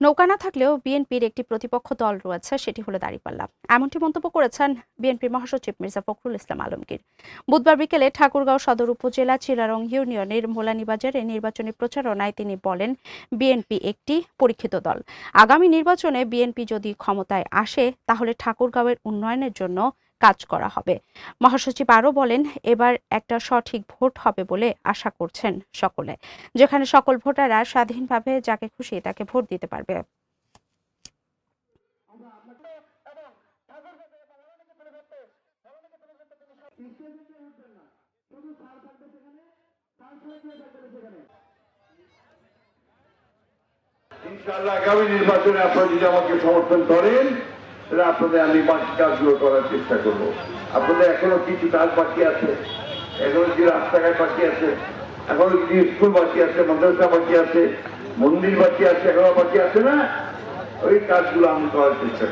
নৌকা না থাকলেও বিএনপির একটি প্রতিপক্ষ দল রয়েছে, সেটি হলো দাঁড়িপাল্লা। এমনটি মন্তব্য করেছেন বিএনপির মহাসচিব মির্জা ফখরুল ইসলাম আলমগীর। বুধবার বিকেলে ঠাকুরগাঁও সদর উপজেলা চিলারং ইউনিয়নের মোলানীবাজারে নির্বাচনী প্রচারণায় তিনি বলেন, বিএনপি একটি পরীক্ষিত দল। আগামী নির্বাচনে বিএনপি যদি ক্ষমতায় আসে তাহলে ঠাকুরগাঁওয়ের উন্নয়নের জন্য কাজ করা হবে। মহাসচিব আরও বলেন, এবার একটা সঠিক ভোট হবে বলে আশা করছেন সকলে, যেখানে সকল ভোটাররা স্বাধীনভাবে যাকে খুশি তাকে ভোট দিতে পারবে। ইনশাআল্লাহ আগামী নির্বাচনে আপনারা যদি আমাকে সমর্থন করেন তাহলে আপনাদের আমি বাকি কাজগুলো করার চেষ্টা করব। আপনাদের এখনো কিছু কাজ বাকি আছে, এখনো কিছু রাস্তাঘাট বাকি আছে, এখনো কিছু স্কুল বাকি আছে, মাদ্রাসা বাকি আছে, মন্দির বাকি আছে, এখনো বাকি আছে না, ওই কাজগুলো আমি করার চেষ্টা করব।